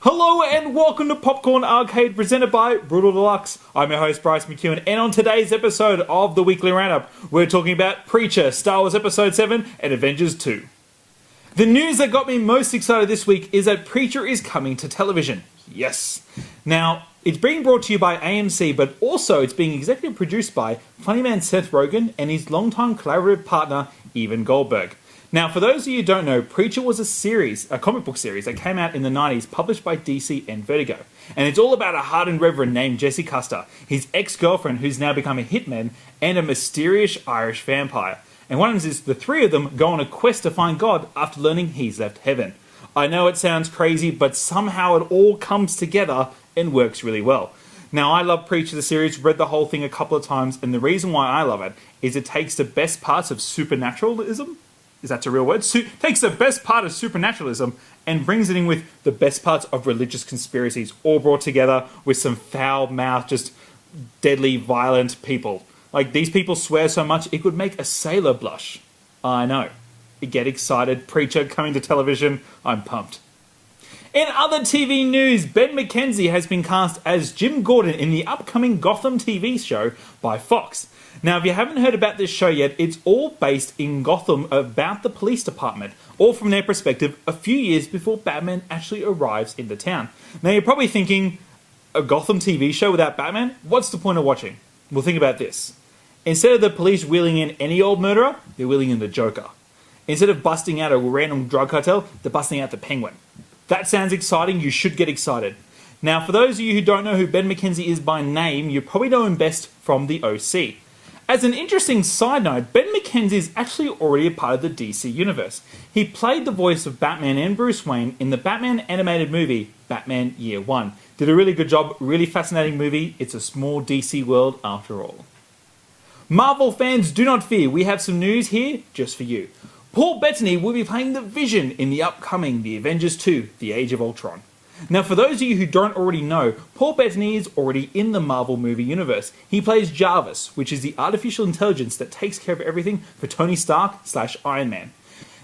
Hello and welcome to Popcorn Arcade presented by Brutal Deluxe. I'm your host Bryce McEwen, and on today's episode of the Weekly Roundup, we're talking about Preacher, Star Wars Episode 7 and Avengers 2. The news that got me most excited this week is that Preacher is coming to television. Yes. Now, it's being brought to you by AMC, but also it's being executive produced by funny man Seth Rogan and his longtime collaborative partner, Evan Goldberg. Now, for those of you who don't know, Preacher was a comic book series that came out in the 90s, published by DC and Vertigo. And it's all about a hardened reverend named Jesse Custer, his ex-girlfriend who's now become a hitman, and a mysterious Irish vampire. And one is the three of them go on a quest to find God after learning he's left heaven. I know it sounds crazy, but somehow it all comes together and works really well. Now, I love Preacher the series, read the whole thing a couple of times, and the reason why I love it is it takes the best parts of supernaturalism, is that a real word? Takes the best part of supernaturalism and brings it in with the best parts of religious conspiracies, all brought together with some foul-mouthed, just deadly, violent people. Like, these people swear so much it could make a sailor blush. I know. Get excited. Preacher coming to television. I'm pumped. In other TV news, Ben McKenzie has been cast as Jim Gordon in the upcoming Gotham TV show by Fox. Now, if you haven't heard about this show yet, it's all based in Gotham about the police department, all from their perspective a few years before Batman actually arrives in the town. Now, you're probably thinking, a Gotham TV show without Batman? What's the point of watching? Well, think about this. Instead of the police wheeling in any old murderer, they're wheeling in the Joker. Instead of busting out a random drug cartel, they're busting out the Penguin. That sounds exciting. You should get excited. Now, for those of you who don't know who Ben McKenzie is by name, you probably know him best from the OC. As an interesting side note, Ben McKenzie is actually already a part of the DC universe. He played the voice of Batman and Bruce Wayne in the Batman animated movie, Batman Year One. Did a really good job, really fascinating movie. It's a small DC world after all. Marvel fans, do not fear. We have some news here just for you. Paul Bettany will be playing the Vision in the upcoming The Avengers 2, The Age of Ultron. Now, for those of you who don't already know, Paul Bettany is already in the Marvel movie universe. He plays Jarvis, which is the artificial intelligence that takes care of everything for Tony Stark/Iron Man.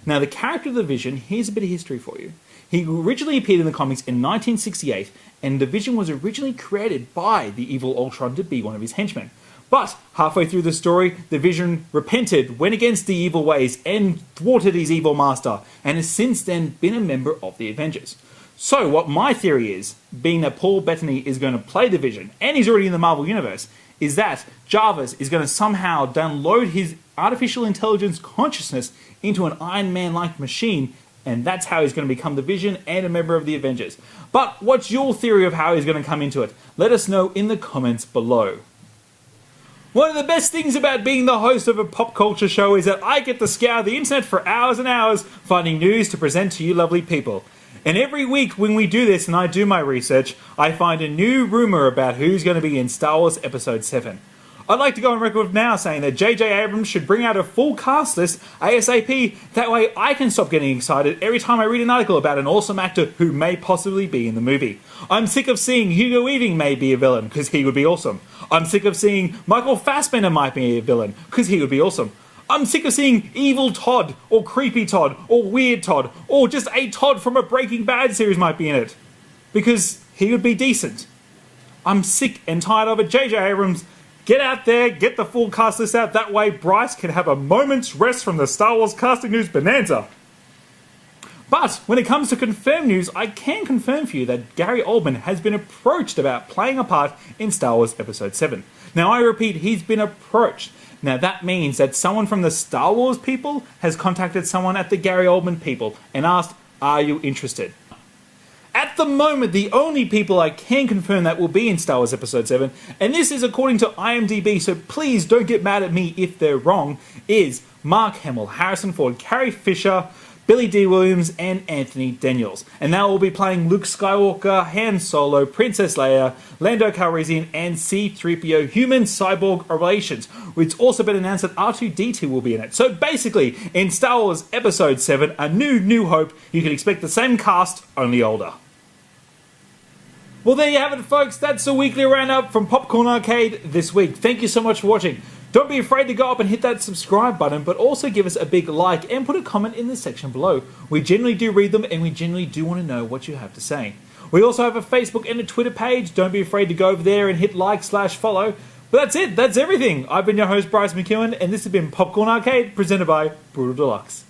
Now, the character of the Vision, here's a bit of history for you. He originally appeared in the comics in 1968, and the Vision was originally created by the evil Ultron to be one of his henchmen. But halfway through the story, the Vision repented, went against the evil ways, and thwarted his evil master, and has since then been a member of the Avengers. So what my theory is, being that Paul Bettany is going to play the Vision, and he's already in the Marvel Universe, is that Jarvis is going to somehow download his artificial intelligence consciousness into an Iron Man-like machine, and that's how he's going to become the Vision and a member of the Avengers. But what's your theory of how he's going to come into it? Let us know in the comments below. One of the best things about being the host of a pop culture show is that I get to scour the internet for hours and hours finding news to present to you lovely people. And every week when we do this and I do my research, I find a new rumour about who's going to be in Star Wars Episode 7. I'd like to go on record now saying that J.J. Abrams should bring out a full cast list ASAP. That way I can stop getting excited every time I read an article about an awesome actor who may possibly be in the movie. I'm sick of seeing Hugo Weaving may be a villain, because he would be awesome. I'm sick of seeing Michael Fassbender might be a villain, because he would be awesome. I'm sick of seeing Evil Todd, or Creepy Todd, or Weird Todd, or just a Todd from a Breaking Bad series might be in it, because he would be decent. I'm sick and tired of it. J.J. Abrams, get out there, get the full cast list out. That way Bryce can have a moment's rest from the Star Wars casting news bonanza. But when it comes to confirmed news, I can confirm for you that Gary Oldman has been approached about playing a part in Star Wars Episode 7. Now, I repeat, he's been approached. Now, that means that someone from the Star Wars people has contacted someone at the Gary Oldman people and asked, are you interested? At the moment, the only people I can confirm that will be in Star Wars Episode 7, and this is according to IMDb, so please don't get mad at me if they're wrong, is Mark Hamill, Harrison Ford, Carrie Fisher, Billy D. Williams, and Anthony Daniels. And they will be playing Luke Skywalker, Han Solo, Princess Leia, Lando Calrissian, and C-3PO human-cyborg relations. It's also been announced that R2-D2 will be in it. So basically, in Star Wars Episode 7, A New Hope, you can expect the same cast, only older. Well, there you have it, folks. That's the weekly roundup from Popcorn Arcade this week. Thank you so much for watching. Don't be afraid to go up and hit that subscribe button, but also give us a big like and put a comment in the section below. We generally do read them and we generally do want to know what you have to say. We also have a Facebook and a Twitter page. Don't be afraid to go over there and hit like/follow. But that's it. That's everything. I've been your host, Bryce McEwen, and this has been Popcorn Arcade, presented by Brutal Deluxe.